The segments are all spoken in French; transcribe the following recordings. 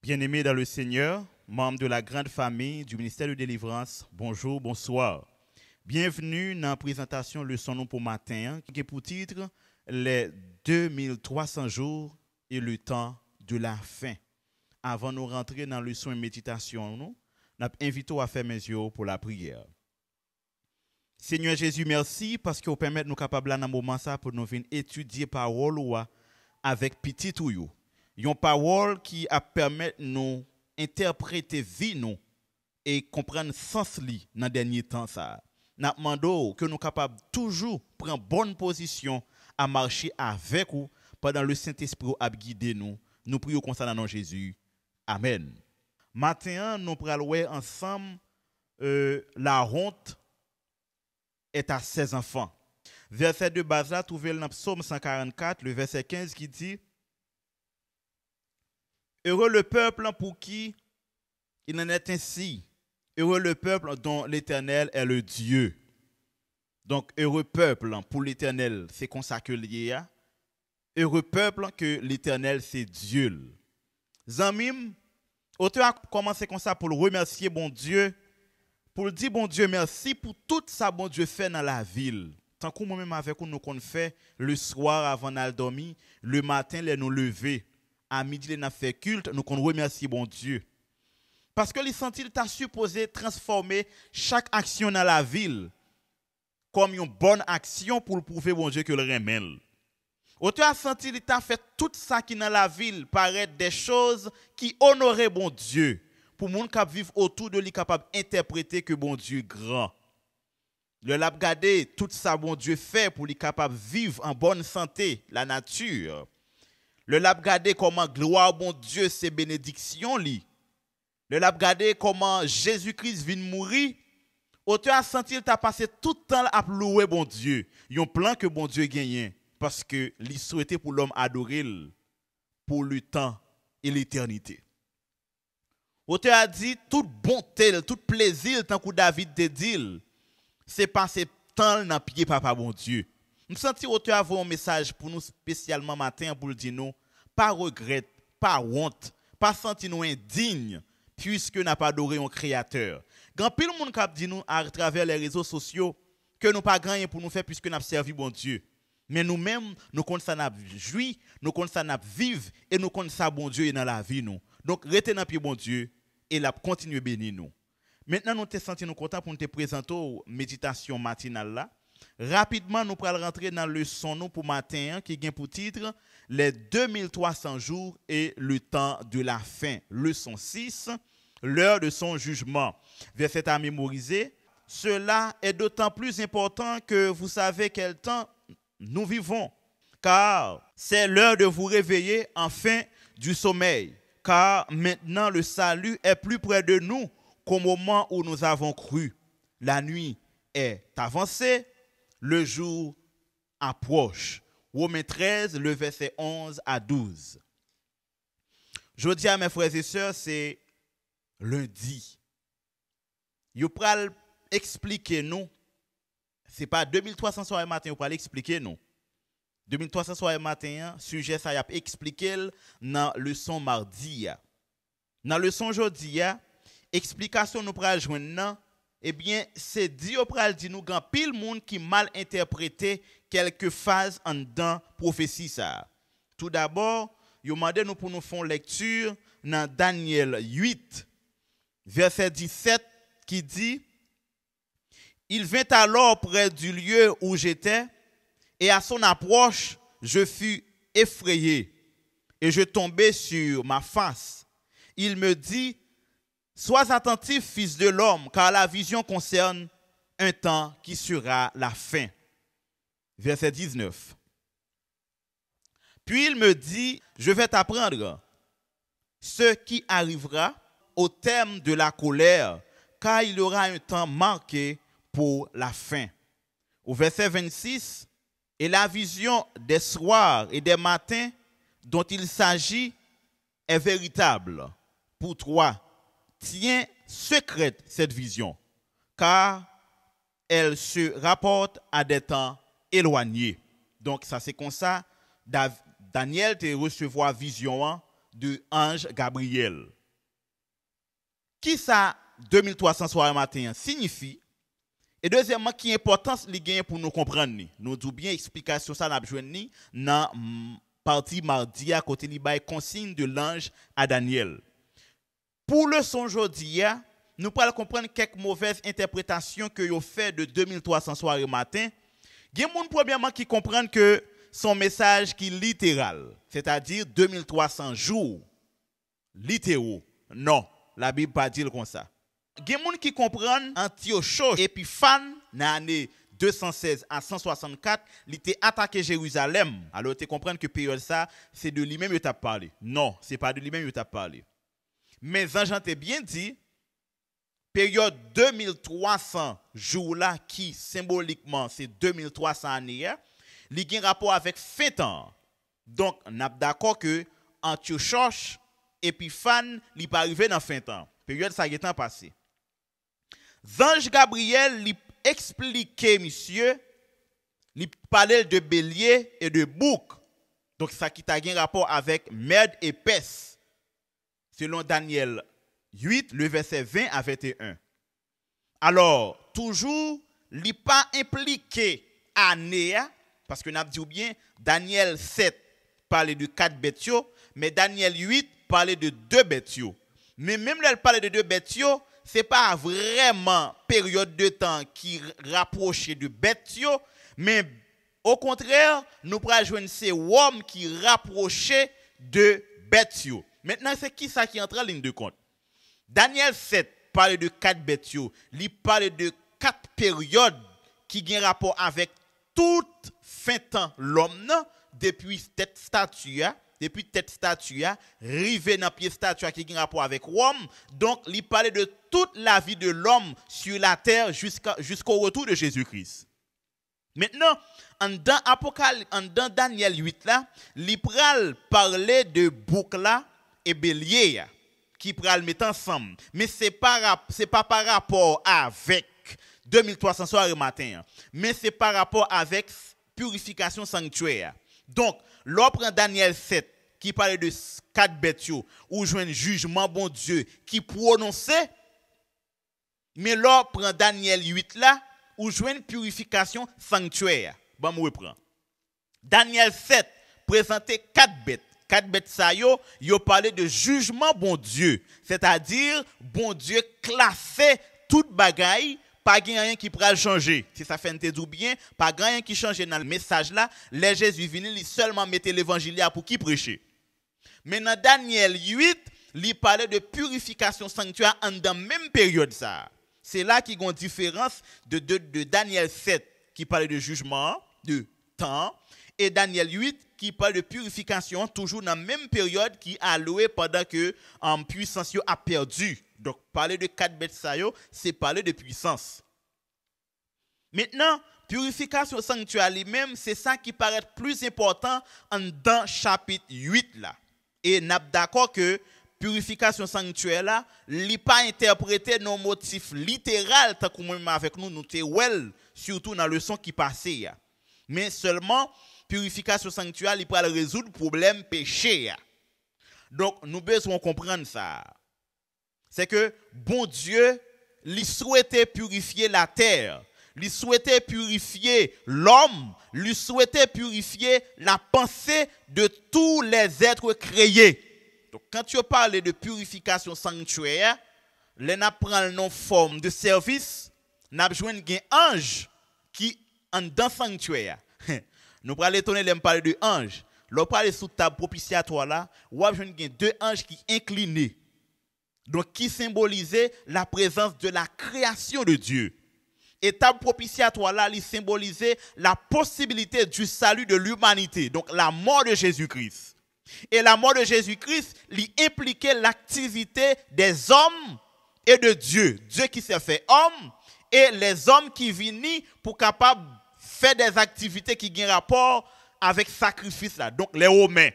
Bien-aimés dans le Seigneur, membres de la grande famille du ministère de délivrance, bonjour, bonsoir. Bienvenue dans la présentation leçon nous pour matin qui est pour titre les 2300 jours et le temps de la fin. Avant de rentrer dans la leçon et méditation, nous invitons à faire mes yeux pour la prière. Seigneur Jésus, merci parce que vous permettez nous capables dans un moment ça pour nous venir étudier parole avec petit tuyau. Une parole qui a permis nous interpréter vie nous et comprendre sens li dans dernier temps ça. N'a demandé que nous capables toujours prendre bonne position à marcher avec vous pendant le Saint-Esprit a guider nous. Nous prions concernant Jésus. Amen. Matin nous prenons ensemble la honte est à ses enfants. Verset de base là trouvé dans Psaume 144 le verset 15 qui dit: heureux le peuple pour qui il en est ainsi. Heureux le peuple dont l'Éternel est le Dieu. Donc, heureux peuple pour l'Éternel, c'est comme ça que lié. Heureux peuple que l'Éternel, c'est Dieu. Zamim, auteur a commencé comme ça pour le remercier bon Dieu, pour le dire bon Dieu merci pour tout ça bon Dieu fait dans la ville. Tant que moi-même avec nous qu'on fait le soir avant d'aller dormir, le matin les nous lever. À midi, nous fait culte, nous remercions bon Dieu. Parce que les sentis t'a supposé transformer chaque action dans la ville comme une bonne action pour prouver bon Dieu que le remède. Auteur a senti qu'il t'a fait tout ça qui dans la ville paraître des choses qui honoraient bon Dieu. Pour les gens qui vivent autour de lui capable d'interpréter que bon Dieu est grand. Le l'a regardé tout ça bon Dieu fait pour lui capable de vivre en bonne santé, la nature. Le l'a regardé comment gloire bon Dieu c'est bénédiction li. Le l'a regardé comment Jésus-Christ vient mourir. Auteur a senti qu'il t'a passé tout le temps à louer bon Dieu. Un plan que bon Dieu gagne parce que il souhaitait pour l'homme adorer pour le temps et l'éternité. Auteur a dit toute bonté, tout plaisir tant que David te dit, c'est passer temps dans pied papa bon Dieu. Nous sentons auteur avoir un message pour nous spécialement matin pour le dire nous, pas regret, pas honte, pas sentir nous indignes puisque n'a pas adoré un créateur. Grand pile monde qui dit nous à travers les réseaux sociaux que nous pas gagné pour nous faire puisque nous avons servi bon Dieu. Mais nous-mêmes nous compte ça n'a joui, nous compte ça n'a vivre et nous compte ça bon Dieu dans la vie nous. Donc restez dans pied bon Dieu et la continuer bénir nous. Maintenant nous te senti nous content pour nous te présenter méditation matinale là. Rapidement, nous allons rentrer dans le leçon nous pour matin qui a pour titre les 2300 jours et le temps de la fin. Leçon 6, l'heure de son jugement. Verset à mémoriser. Cela est d'autant plus important que vous savez quel temps nous vivons. Car c'est l'heure de vous réveiller enfin du sommeil. Car maintenant le salut est plus près de nous qu'au moment où nous avons cru. La nuit est avancée. Le jour approche. Romains 13, le verset 11 à 12. Je dis à mes frères et sœurs, c'est lundi. Vous pouvez expliquer nous. Ce n'est pas 2300 soirées matin, vous pouvez expliquer nous. 2300 soirées matin, sujet ça y a expliqué dans la leçon mardi. Dans la leçon jeudi, explication nous pouvons joindre. Eh bien, c'est dit au pral dit nous grand pile monde qui mal interprété quelques phases en dedans prophétie ça. Tout d'abord, yo mandé nous pour nous faire lecture dans Daniel 8 verset 17 qui dit: il vint alors près du lieu où j'étais et à son approche, je fus effrayé et je tombai sur ma face. Il me dit: sois attentif, fils de l'homme, car la vision concerne un temps qui sera la fin. Verset 19. Puis il me dit: je vais t'apprendre ce qui arrivera au terme de la colère, car il y aura un temps marqué pour la fin. Au verset 26, et la vision des soirs et des matins dont il s'agit est véritable. Pour toi, tiens secrète cette vision, car elle se rapporte à des temps éloignés. Donc, ça c'est comme ça, Daniel te recevoir vision de ange Gabriel. Qui ça 2300 soirées matin signifie? Et deuxièmement, qui est importance li gagne pour nous comprendre? Nous disons bien explication ça n'a besoin ni dans partie mardi à côté li bay consigne de l'ange à Daniel. Pour le son jodi, nous pourrons comprendre quelques mauvaises interprétations que yo fait de 2300 soirées matin. Il y a des gens premièrement qui comprennent que son message qui est littéral, c'est-à-dire 2300 jours littéraux. Non, la Bible pas dit comme ça. Il y a des gens qui comprennent Antioche Épiphane dans l'année 216 à 164, il était attaqué Jérusalem. Alors tu comprends que période ça, c'est de lui-même que tu as parlé. Non, c'est pas de lui-même que tu as parlé. Mais Jean t'a bien dit, période 2300 jours là qui symboliquement c'est 2300 années, il y a un rapport avec fin temps. Donc on est d'accord que Antioche Épiphane il pas arrivé dans fin temps. Période ça y est temps passé. Ange Gabriel lui expliquait monsieur, lui parlait de bélier et de bouc. Donc ça qui a un rapport avec merde et peste. Selon Daniel 8, le verset 20 à 21. Alors, toujours, il n'est pas impliqué année, parce que nous avons dit bien, Daniel 7 parlait de 4 bêtes, mais Daniel 8 parlait de 2 bêtes. Mais même là, il parlait de 2 bêtes, ce n'est pas vraiment période de temps qui rapproche de bêtes, mais au contraire, nous prenons joindre ces hommes qui rapprochaient de bêtes. Maintenant, c'est qui ça qui entre en ligne de compte? Daniel 7 parle de 4 bêtes, il parle de 4 périodes qui ont rapport avec toute fin temps l'homme depuis tête statue, rivé dans pied statue qui ont rapport avec l'homme. Donc, il parle de toute la vie de l'homme sur la terre jusqu'au retour de Jésus-Christ. Maintenant, dans Daniel 8 là, il parle de bouc là et bélier qui pral mettre ensemble, mais c'est pas par rapport avec 2300 soirées matin, mais c'est par rapport avec purification sanctuaire. Donc, l'on prend Daniel 7 qui parle de 4 bêtes ou joint jugement bon Dieu qui prononçait, mais l'on prend Daniel 8 là ou joint purification sanctuaire. Bon, me reprend. Daniel 7 présentait 4 bêtes. 4 bêtes ça yo parlait de jugement bon Dieu, c'est-à-dire bon Dieu classait toute bagaille, pas rien qui pourra changer. Si ça fait un ou bien, pas rien qui change dans le message là, les Jésus venu il seulement mettre l'évangile pour qui prêcher. Mais dans Daniel 8, il parlait de purification sanctuaire en dans même période ça. C'est là qu'il y a une différence de Daniel 7 qui parlait de jugement, de temps, et Daniel 8 qui parle de purification, toujours dans la même période qui a alloué pendant que en puissance a perdu. Donc, parler de 4 bêtes, c'est parler de puissance. Maintenant, purification sanctuaire lui-même, c'est ça qui paraît plus important dans chapitre 8 là. Et nous sommes d'accord que purification sanctuaire là, n'est pas interprété dans motif littéral, tant que même avec nous, nous sommes surtout dans la leçon qui passait. Mais seulement, purification sanctuaire, il peut résoudre le problème péché. Donc, nous devons comprendre ça. C'est que, bon Dieu, il souhaitait purifier la terre. Il souhaitait purifier l'homme. Il souhaitait purifier la pensée de tous les êtres créés. Donc, quand tu parles de purification sanctuaire, on prend le nom forme de service, on a besoin d'un ange qui est dans le sanctuaire. Nous allons étonner de parler de anges. Lorsqu'on parle sous table propitiatoire là, on a 2 anges qui inclinés. Donc qui symbolisaient la présence de la création de Dieu. Et table propitiatoire là, il symbolisait la possibilité du salut de l'humanité. Donc la mort de Jésus-Christ. Et la mort de Jésus-Christ, il impliquait l'activité des hommes et de Dieu. Dieu qui s'est fait homme et les hommes qui viennent pour capable faire des activités qui ont rapport avec sacrifice là, donc les Romains.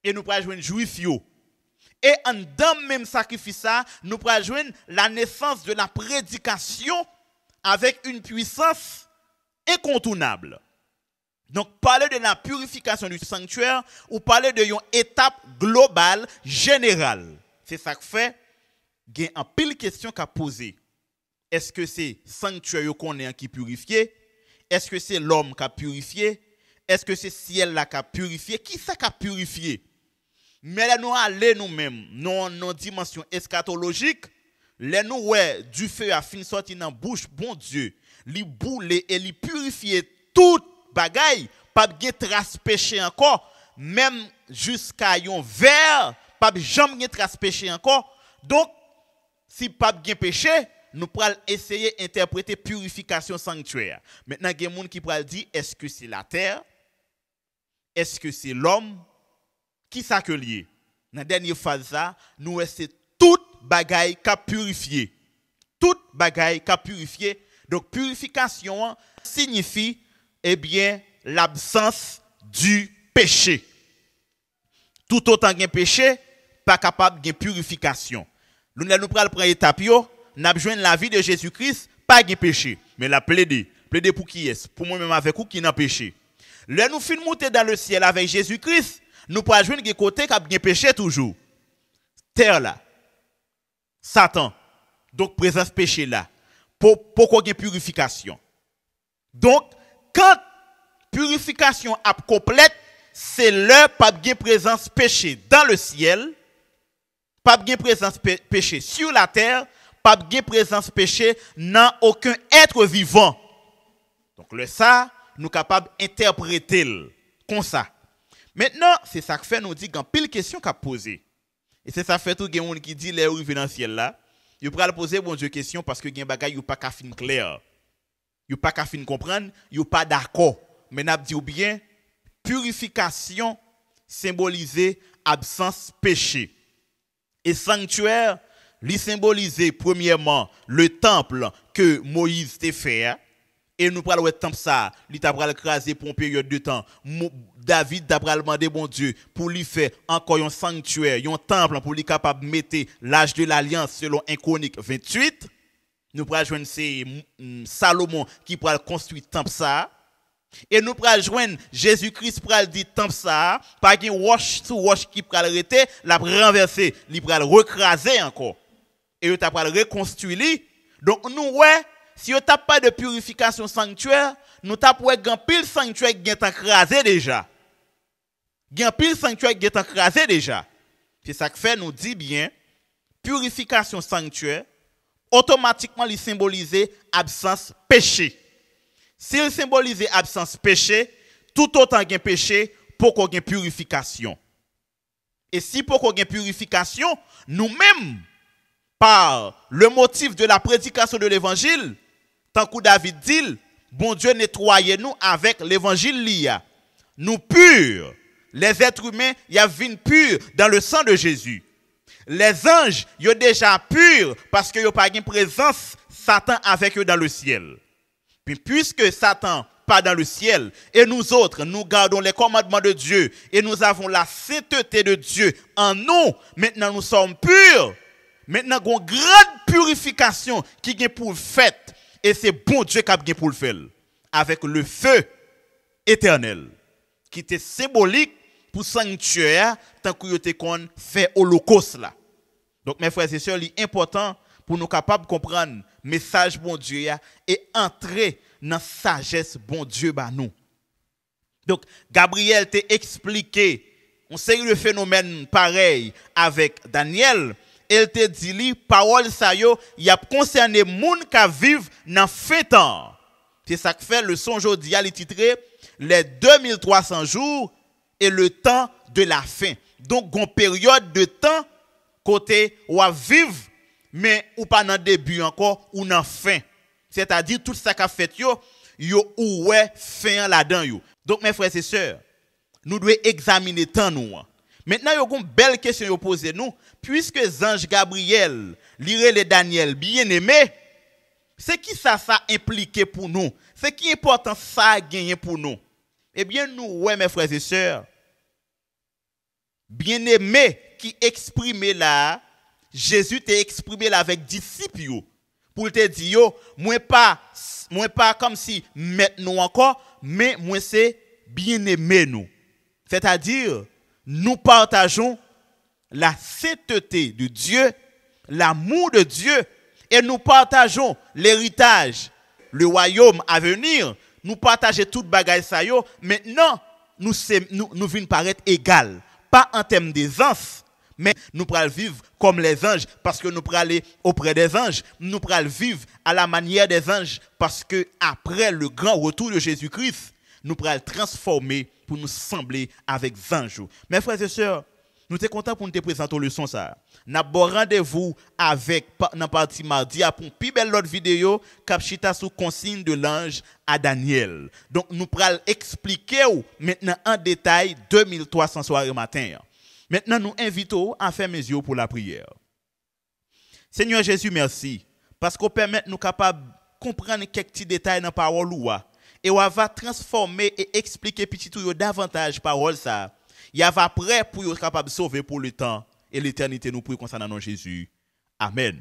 Et nous pourrons joindre juifs. Et en dans même sacrifice là, nous pourrons joindre la naissance de la prédication avec une puissance incontournable. Donc, parler de la purification du sanctuaire ou parler de une étape globale, générale. C'est ça que fait, il y a un pile question qu'à poser. Est-ce que c'est sanctuaire qu'on est qui purifié? Est-ce que c'est l'homme qui a purifié? Est-ce que c'est ciel là qui a purifié? Qui ça qui a purifié? Mais là, nous allons nous-mêmes, nos dimensions eschatologiques, là, nous, ouais, du feu a fini sortir dans la bouche, bon Dieu, li boule et li purifier toute bagaille, pas de trace péché encore, même jusqu'à un verre, pas jamais trace péché encore. Donc, si pas de péché, nous pourrons essayer d'interpréter purification sanctuaire. Maintenant, il y a des gens qui pourront dire, est-ce que c'est la terre? Est-ce que c'est l'homme? Qui ça que lié? Dans la dernière phase, nous c'est toute bagaille qui a purifié. Toute bagaille qui a purifié. Donc, purification signifie, eh bien, l'absence du péché. Tout autant qu'il péché, pas capable de purification. Nous allons prendre l'étape, nous avons besoin de la vie de Jésus-Christ, pas de péché. Mais la plaider. Plaider pour qui est? Pour moi-même avec vous qui n'a péché. Là, nous finissons monter dans le ciel avec Jésus-Christ, nous pourrons jouer de côté qui a bien péché toujours. Terre là. Satan. Donc, présence péché là. Pourquoi il y a purification? Donc, quand purification est complète, c'est là pas de présence péché dans le ciel, pas de présence péché sur la terre, pas de présence péché dans aucun être vivant. Donc, le ça, nous sommes capables d'interpréter comme ça. Maintenant, c'est ça que fait nous dit qu'en pile question qu'a posé. Et c'est ça fait tout le monde qui dit les arrivés dans le ciel là. Il peut le poser bon Dieu question parce que gen bagay yo pas ka fin clair. Yo pas ka fin comprendre, yo pas d'accord. Mais n'a dit ou bien purification symbolisée absence péché. Et sanctuaire lui symbolisait premièrement le temple que Moïse t'a fait. Et nous parlons de temple ça, il t'a écrasé pour une période de temps. David t'a demandé bon Dieu pour lui faire encore un sanctuaire, un temple pour lui capable de mettre l'âge de l'alliance selon 1 Chronique 28. Nous pourrons joindre c'est Salomon qui pourra construire temple ça. Et nous pourrons joindre Jésus-Christ pour le dire temple ça, pas un wash sous wash qui pourra l'arrêter, la renverser, il pourra le recraser encore. Et il t'a reconstruire. Donc nous ouais. Si on n'a pas de purification sanctuaire, nous avons un pile sanctuaire qui est écrasé déjà. Un pile sanctuaire qui est écrasé déjà. C'est ça que fait nous dit bien, purification sanctuaire, automatiquement il symbolise absence péché. S'il symbolise absence péché, tout autant qu'il y a péché, pour qu'on ait purification. Et si pour qu'on ait purification, nous-mêmes, par le motif de la prédication de l'évangile, tant que David dit, bon Dieu nettoyez-nous avec l'évangile lia. Nous purs, les êtres humains, y a vin purs dans le sang de Jésus. Les anges, y ont déjà purs parce que y a pas de présence Satan avec eux dans le ciel. Puis puisque Satan pas dans le ciel et nous autres, nous gardons les commandements de Dieu et nous avons la sainteté de Dieu en nous, maintenant nous sommes purs. Maintenant, il y a une grande purification qui est pour fait. Et c'est bon Dieu qui a pour le faire. Avec le feu éternel. Qui était symbolique pour sanctuaire tant que vous fait holocauste là. Donc, mes frères et sœurs, il est important pour nous capables de comprendre le message bon Dieu et entrer dans la sagesse bon Dieu bah nous. Donc, Gabriel t'a expliqué on sait le phénomène pareil avec Daniel. Elle te dit li parole ça yo y a concerné moun qui vivent dans fin temps. C'est ça que fait le son aujourd'hui à titré les 2300 jours et le temps de la fin. Donc une période de temps côté ou à vivre mais ou pas dans début encore ou dans fin. C'est-à-dire tout ça qu'a fait yo ou ouais fin là-dedans yo. Donc mes frères et sœurs, nous devons examiner temps nous. Maintenant, il y a une belle question à poser nous. Puisque Ange Gabriel, lire les Daniel, bien aimé, c'est qui ça implique pour nous? C'est qui important ça a gagné pour nous? Eh bien, nous, ouais, mes frères et sœurs, bien aimé qui exprimé là, Jésus t'a exprimé là avec disciples Pour te dire, yo, moi pas comme si maintenant encore, mais moi c'est bien-aimé nous. C'est-à-dire, nous partageons la sainteté de Dieu, l'amour de Dieu, et nous partageons l'héritage, le royaume à venir. Nous partageons toute bagaille ça yo. Maintenant, nous venons paraître égal, pas en termes d'aisance, mais nous pourrons vivre comme les anges parce que nous pourrons aller auprès des anges. Nous pourrons vivre à la manière des anges parce que après le grand retour de Jésus-Christ, nous pourrons transformer pour nous sembler avec les anges. Mes frères et sœurs, nous sommes contents pour nous te présenter le leçon ça. Nous avons rendez-vous avec dans partie mardi pour une plus belle autre vidéo capchita sous consigne de l'ange à Daniel. Donc nous pourrons expliquer maintenant en détail 2300 soirées matin. Maintenant nous invitons à faire mes yeux pour la prière. Seigneur Jésus, merci parce qu'on permet nous capables de comprendre quelques petits détails dans la parole et on va transformer et expliquer petit tout davantage parole ça. Il y a prêt pour être capable de sauver pour le temps et l'éternité. Nous prions concernant Jésus. Amen.